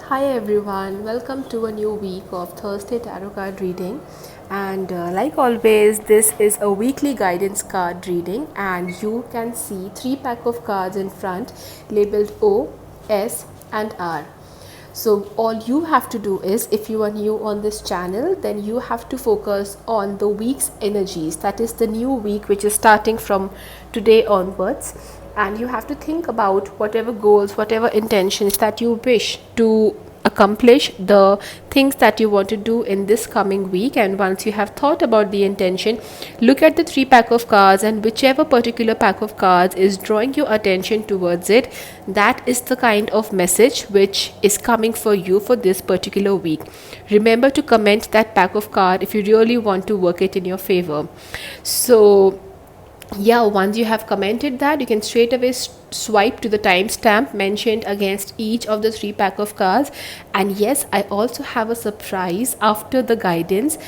Hi everyone, welcome to a new week of Thursday Tarot card reading. And like always, this is a weekly guidance card reading, and you can see three pack of cards in front labeled O, S, and R. So all you have to do is, if you are new on this channel, then you have to focus on the week's energies. That is the new week which is starting from today onwards, and you have to think about whatever goals, whatever intentions that you wish to accomplish, the things that you want to do in this coming week. And once you have thought about the intention, look at the three pack of cards, and whichever particular pack of cards is drawing your attention towards it, that is the kind of message which is coming for you for this particular week. Remember to comment that pack of card if you really want to work it in your favor. So yeah, once you have commented that, you can straight away swipe to the timestamp mentioned against each of the three pack of cards. And yes, I also have a surprise after the guidance,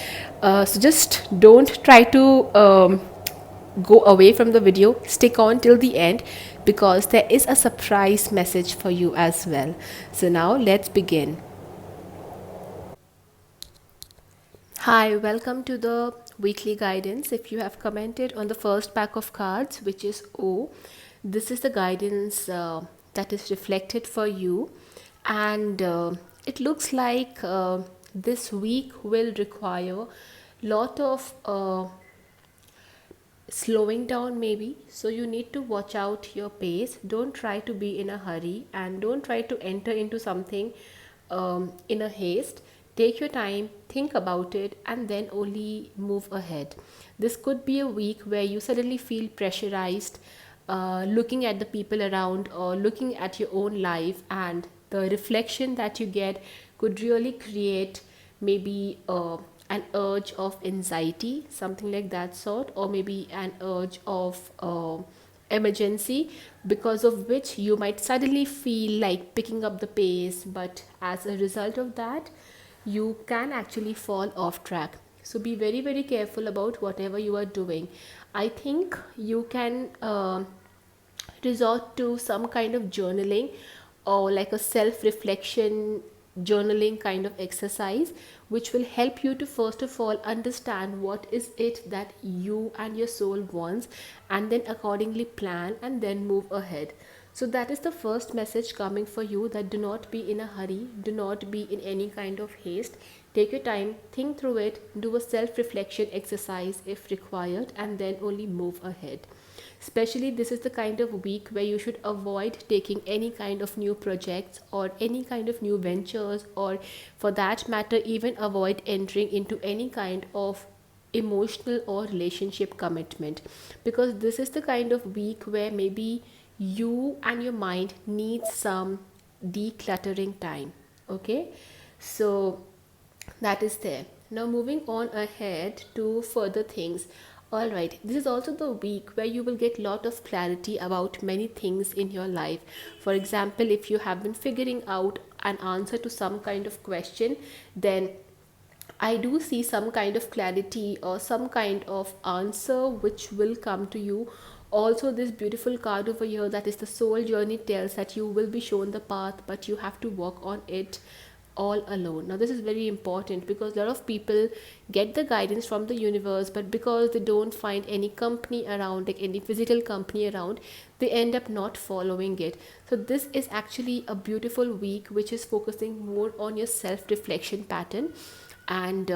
so just don't try to go away from the video, stick on till the end, because there is a surprise message for you as well. So now let's begin. Hi, welcome to the weekly guidance. If you have commented on the first pack of cards, which is O, this is the guidance that is reflected for you. And it looks like this week will require lot of slowing down maybe, so you need to watch out your pace. Don't try to be in a hurry, and don't try to enter into something in a haste. Take your time, think about it, and then only move ahead. This could be a week where you suddenly feel pressurized, looking at the people around or looking at your own life, and the reflection that you get could really create maybe an urge of anxiety, something like that sort, or maybe an urge of emergency, because of which you might suddenly feel like picking up the pace, but as a result of that, you can actually fall off track. So be very, very careful about whatever you are doing. I think you can resort to some kind of journaling, or like a self reflection journaling kind of exercise, which will help you to first of all understand what is it that you and your soul wants, and then accordingly plan and then move ahead. So that is the first message coming for you, that do not be in a hurry, do not be in any kind of haste. Take your time, think through it, do a self reflection exercise if required, and then only move ahead. Especially, this is the kind of week where you should avoid taking any kind of new projects or any kind of new ventures, or for that matter, even avoid entering into any kind of emotional or relationship commitment, because this is the kind of week where maybe you and your mind need some decluttering time. Okay, so that is there. Now moving on ahead to further things. All right, this is also the week where you will get lot of clarity about many things in your life. For example, if you have been figuring out an answer to some kind of question, then I do see some kind of clarity or some kind of answer which will come to you. Also, this beautiful card over here, that is the soul journey, tells that you will be shown the path, but you have to work on it all alone. Now this is very important, because a lot of people get the guidance from the universe, but because they don't find any company around, like any physical company around, they end up not following it. So this is actually a beautiful week which is focusing more on your self reflection pattern. And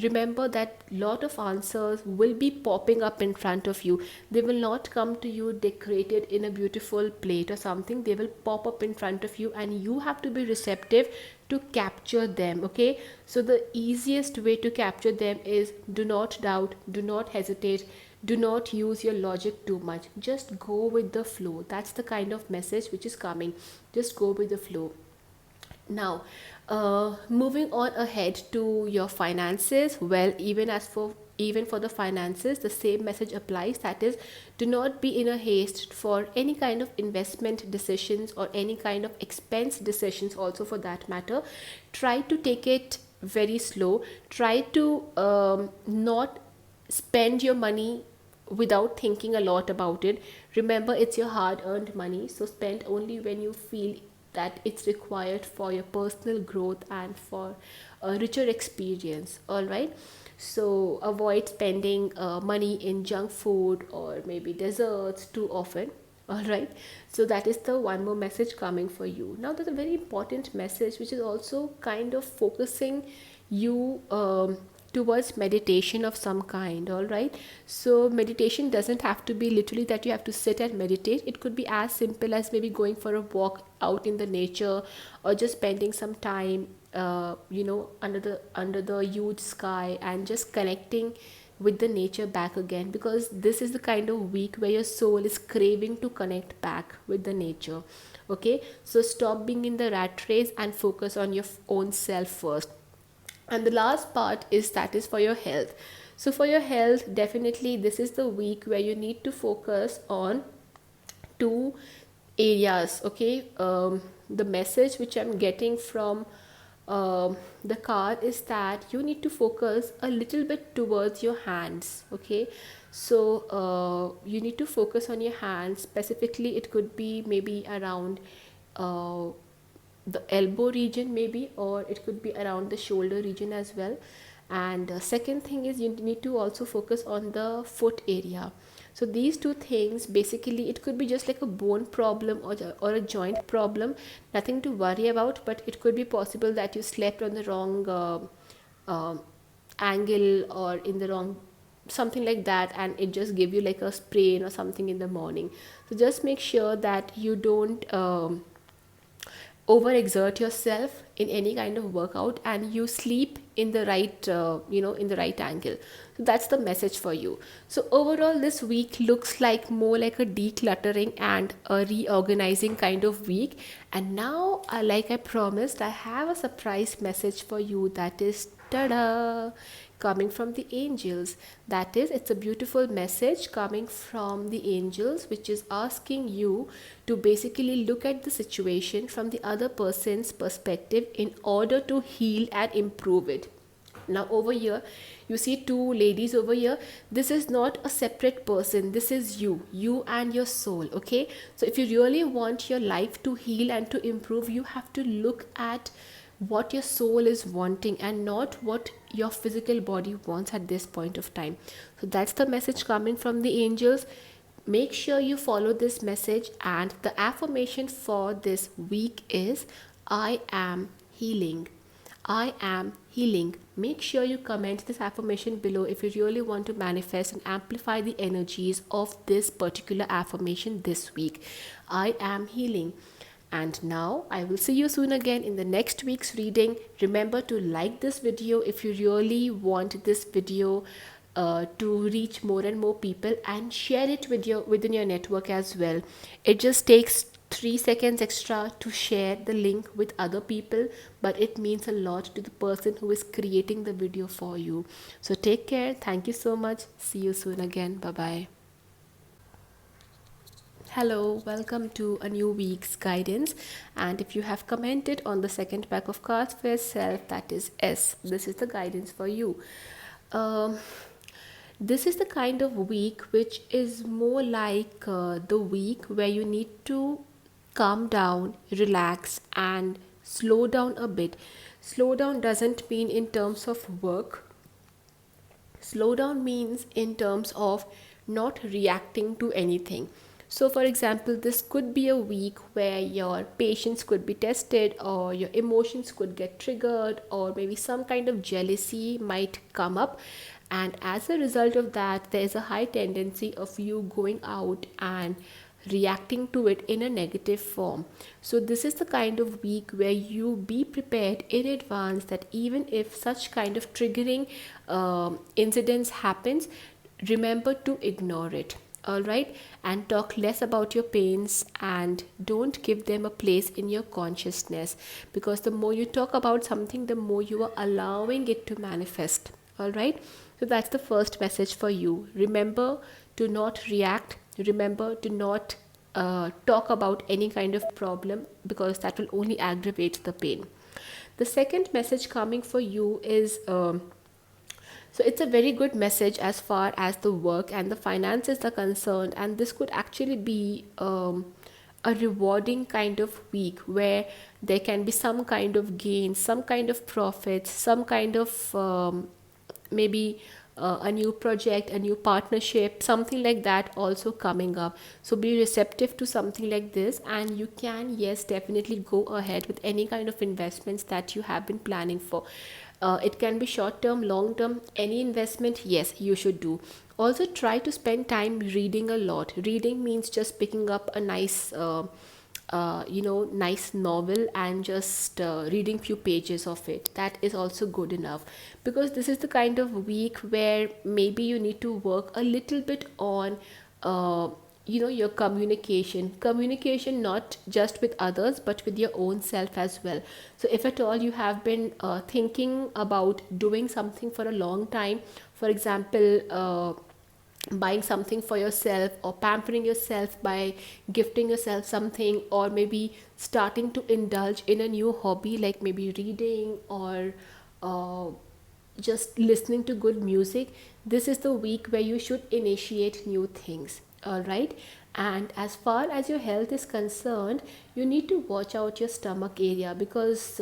remember that lot of answers will be popping up in front of you. They will not come to you decorated in a beautiful plate or something. They will pop up in front of you, and you have to be receptive to capture them. Okay, so the easiest way to capture them is, do not doubt, do not hesitate, do not use your logic too much, just go with the flow. That's the kind of message which is coming. Just go with the flow. Now, moving on ahead to your finances. Well, even for the finances, the same message applies. That is, do not be in a haste for any kind of investment decisions or any kind of expense decisions. Also, for that matter, try to take it very slow. Try to not spend your money without thinking a lot about it. Remember, it's your hard earned money, so spend only when you feel that it's required for your personal growth and for a richer experience. All right, so avoid spending money in junk food or maybe desserts too often. All right, so that is the one more message coming for you. Now there's a very important message which is also kind of focusing you towards meditation of some kind. All right, so meditation doesn't have to be literally that you have to sit and meditate. It could be as simple as maybe going for a walk out in the nature, or just spending some time under the huge sky and just connecting with the nature back again, because this is the kind of week where your soul is craving to connect back with the nature. Okay, so stop being in the rat race and focus on your own self first. And the last part is that is for your health. So for your health, definitely this is the week where you need to focus on two areas. Okay, the message which I'm getting from the card is that you need to focus a little bit towards your hands. Okay, so you need to focus on your hands. Specifically, it could be maybe around uh, the elbow region maybe, or it could be around the shoulder region as well. And second thing is you need to also focus on the foot area. So these two things, basically it could be just like a bone problem, or a joint problem, nothing to worry about, but it could be possible that you slept on the wrong uh, angle or in the wrong something like that, and it just give you like a sprain or something in the morning. So just make sure that you don't overexert yourself in any kind of workout, and you sleep in the right in the right angle. So that's the message for you. So overall this week looks like more like a decluttering and a reorganizing kind of week. And now, like I promised, I have a surprise message for you, that is tada, coming from the angels. That is, it's a beautiful message coming from the angels, which is asking you to basically look at the situation from the other person's perspective in order to heal and improve it. Now over here you see two ladies over here. This is not a separate person, this is you and your soul. Okay, so if you really want your life to heal and to improve, you have to look at what your soul is wanting and not what your physical body wants at this point of time. So that's the message coming from the angels. Make sure you follow this message, and the affirmation for this week is I am healing. I am healing. Make sure you comment this affirmation below if you really want to manifest and amplify the energies of this particular affirmation this week. I am healing. And now I will see you soon again in the next week's reading. Remember to like this video if you really want this video to reach more and more people, and share it within your network as well. It just takes 3 seconds extra to share the link with other people, but it means a lot to the person who is creating the video for you. So take care. Thank you so much. See you soon again. Bye bye. Hello, welcome to a new week's guidance. And if you have commented on the second pack of cards for yourself, that is S. This is the guidance for you. Um, this is the kind of week which is more like the week where you need to calm down, relax, and slow down a bit. Slow down doesn't mean in terms of work. Slow down means in terms of not reacting to anything. So, for example, this could be a week where your patience could be tested, or your emotions could get triggered, or maybe some kind of jealousy might come up. And as a result of that, there is a high tendency of you going out and reacting to it in a negative form. So this is the kind of week where you be prepared in advance that even if such kind of triggering incidents happens, remember to ignore it. All right, and talk less about your pains, and don't give them a place in your consciousness, because the more you talk about something, the more you are allowing it to manifest. All right, so that's the first message for you. Remember to not react. Remember to not talk about any kind of problem, because that will only aggravate the pain. The second message coming for you is so it's a very good message as far as the work and the finances are concerned, and this could actually be a rewarding kind of week where there can be some kind of gain, some kind of profits, some kind of maybe a new project, a new partnership, something like that also coming up. So be receptive to something like this, and you can, yes, definitely go ahead with any kind of investments that you have been planning for. It can be short term, long term, any investment, yes, you should do. Also, try to spend time reading a lot. Reading means just picking up a nice nice novel and just reading few pages of it. That is also good enough, because this is the kind of week where maybe you need to work a little bit on your communication, not just with others but with your own self as well. So if at all you have been thinking about doing something for a long time, for example, buying something for yourself or pampering yourself by gifting yourself something, or maybe starting to indulge in a new hobby like maybe reading or uh, just listening to good music, this is the week where you should initiate new things. All right. And as far as your health is concerned, you need to watch out your stomach area, because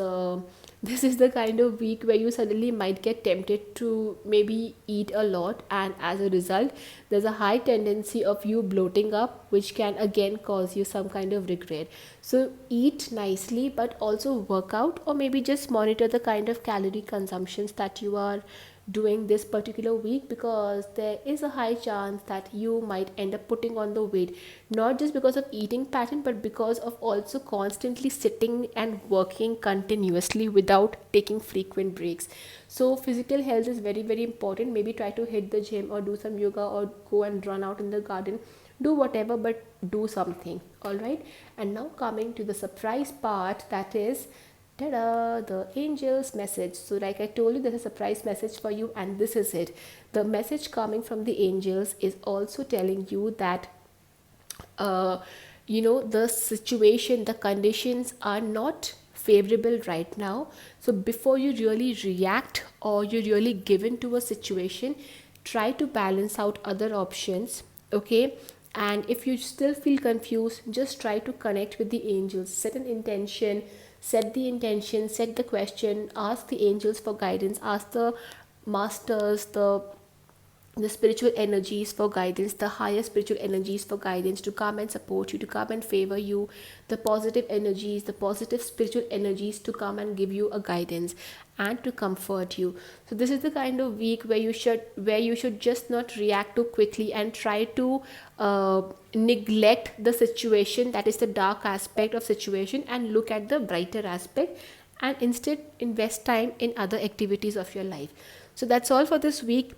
this is the kind of week where you suddenly might get tempted to maybe eat a lot, and as a result there's a high tendency of you bloating up, which can again cause you some kind of regret. So eat nicely, but also work out, or maybe just monitor the kind of calorie consumptions that you are doing this particular week, because there is a high chance that you might end up putting on the weight, not just because of eating pattern but because of also constantly sitting and working continuously without taking frequent breaks. So physical health is very very important. Maybe try to hit the gym or do some yoga or go and run out in the garden, do whatever, but do something. All right. And now coming to the surprise part, that is, ta-da, the angel's message. So like I told you, there's a surprise message for you, and this is it. The message coming from the angels is also telling you that uh, the situation, the conditions are not favorable right now. So before you really react or you really give in to a situation, try to balance out other options. Okay. And if you still feel confused, just try to connect with the angels, set an intention, set the intention, set the question, ask the angels for guidance, ask the masters, the spiritual energies for guidance, the higher spiritual energies for guidance, to come and support you, to come and favor you, the positive energies, the positive spiritual energies to come and give you a guidance and to comfort you. So this is the kind of week where you should just not react too quickly and try to neglect the situation, that is the dark aspect of situation, and look at the brighter aspect, and instead invest time in other activities of your life. So that's all for this week.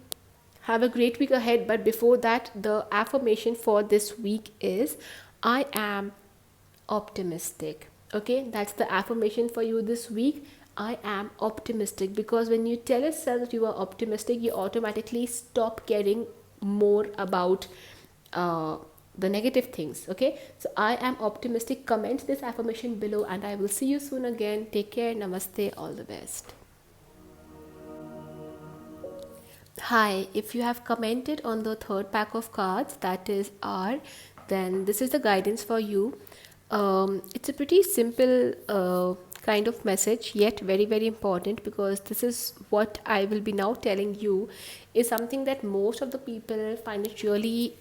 Have a great week ahead. But before that, the affirmation for this week is, I am optimistic. Okay, that's the affirmation for you this week. I am optimistic, because when you tell yourself that you are optimistic, you automatically stop caring more about the negative things. Okay, so I am optimistic. Comment this affirmation below, and I will see you soon again. Take care. Namaste. All the best. Hi, if you have commented on the third pack of cards, that is R, then this is the guidance for you. It's a pretty simple kind of message, yet very, very important, because this is what I will be now telling you is something that most of the people find it really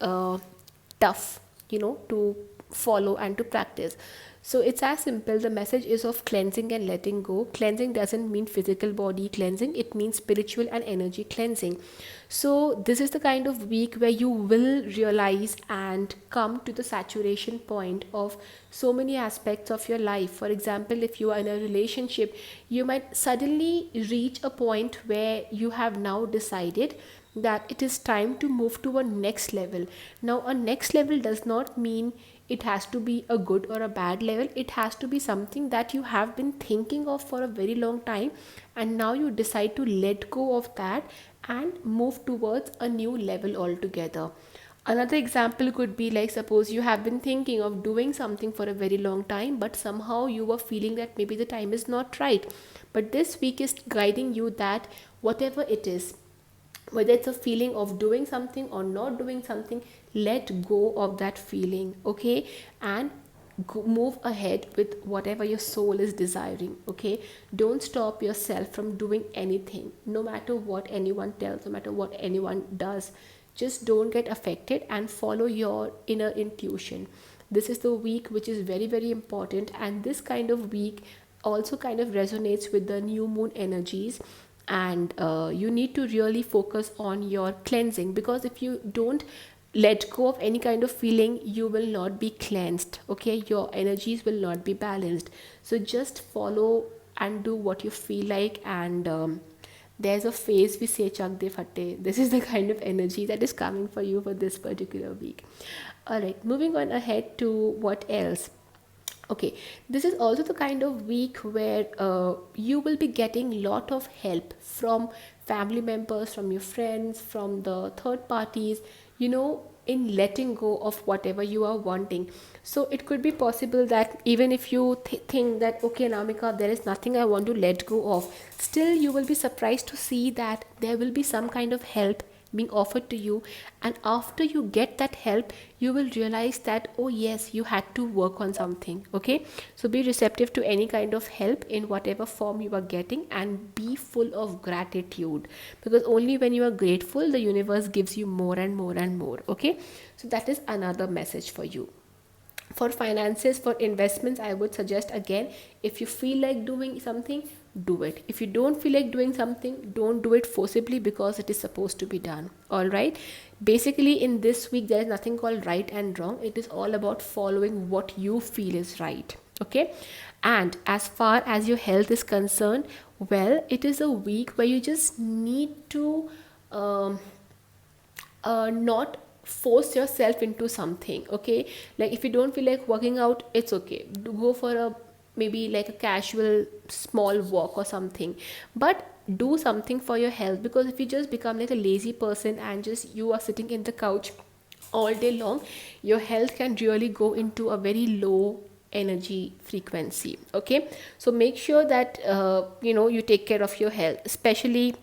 tough, to follow and to practice. So it's as simple. The message is of cleansing and letting go. Cleansing doesn't mean physical body cleansing, it means spiritual and energy cleansing. So this is the kind of week where you will realize and come to the saturation point of so many aspects of your life. For example, if you are in a relationship, you might suddenly reach a point where you have now decided that it is time to move to a next level. Now, a next level does not mean it has to be a good or a bad level. It has to be something that you have been thinking of for a very long time, and now you decide to let go of that and move towards a new level altogether. Another example could be like, suppose you have been thinking of doing something for a very long time, but somehow you were feeling that maybe the time is not right. But this week is guiding you that whatever it is, whether it's a feeling of doing something or not doing something, let go of that feeling. Okay. And move ahead with whatever your soul is desiring. Okay, don't stop yourself from doing anything, no matter what anyone tells, no matter what anyone does. Just don't get affected and follow your inner intuition. This is the week which is very, very important, and this kind of week also kind of resonates with the new moon energies. And you need to really focus on your cleansing, because if you don't let go of any kind of feeling, you will not be cleansed. Okay, your energies will not be balanced. So just follow and do what you feel like. And there's a phase we say chak de fatte. This is the kind of energy that is coming for you for this particular week. All right, moving on ahead to what else. Okay, this is also the kind of week where you will be getting lot of help from family members, from your friends, from the third parties, in letting go of whatever you are wanting. So it could be possible that even if you think that, okay, Namika, there is nothing I want to let go of, still you will be surprised to see that there will be some kind of help being offered to you. And after you get that help, you will realize that, oh yes, you had to work on something. Okay, so be receptive to any kind of help in whatever form you are getting, and be full of gratitude, because only when you are grateful, the universe gives you more and more and more. Okay, so that is another message for you. For finances, for investments, I would suggest again, if you feel like doing something, do it. If you don't feel like doing something, don't do it forcibly, because it is supposed to be done. All right, basically in this week there is nothing called right and wrong. It is all about following what you feel is right. Okay, and as far as your health is concerned, well, it is a week where you just need to um, not force yourself into something. Okay, like if you don't feel like working out, it's okay, go for a maybe like a casual small walk or something, but do something for your health. Because if you just become like a lazy person and just you are sitting in the couch all day long, your health can really go into a very low energy frequency. Okay, so make sure that you take care of your health, especially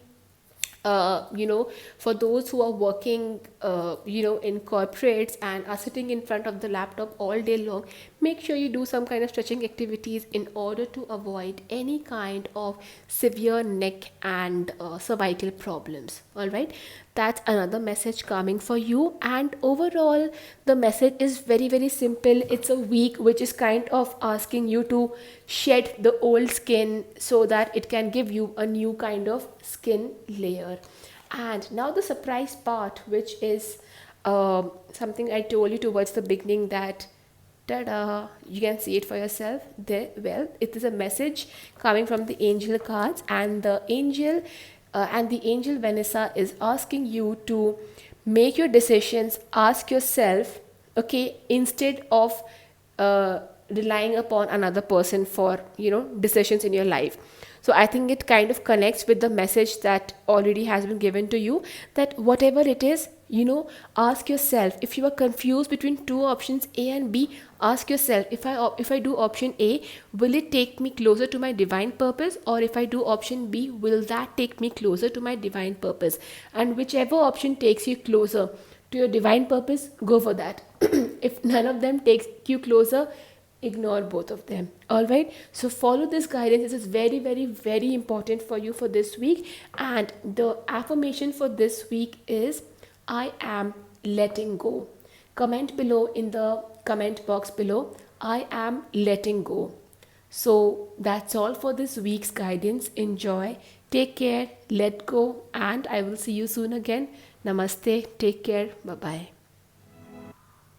for those who are working, in corporates and are sitting in front of the laptop all day long. Make sure you do some kind of stretching activities in order to avoid any kind of severe neck and cervical problems. All right, that's another message coming for you. And overall, the message is very, very simple. It's a week which is kind of asking you to shed the old skin so that it can give you a new kind of skin layer. And now the surprise part, which is something I told you towards the beginning, that ta-da, you can see it for yourself there. Well, it is a message coming from the angel cards, and the angel Vanessa is asking you to make your decisions, ask yourself, okay, instead of relying upon another person for decisions in your life. So I think it kind of connects with the message that already has been given to you, that whatever it is, ask yourself. If you are confused between two options A and B, ask yourself, if I do option A, will it take me closer to my divine purpose? Or if I do option B, will that take me closer to my divine purpose? And whichever option takes you closer to your divine purpose, go for that. If none of them takes you closer, ignore both of them. All right, so follow this guidance. This is very, very, very important for you for this week. And the affirmation for this week is, I am letting go. Comment below in the comment box below, I am letting go. So that's all for this week's guidance. Enjoy, take care, let go, and I will see you soon again. Namaste, take care, bye bye.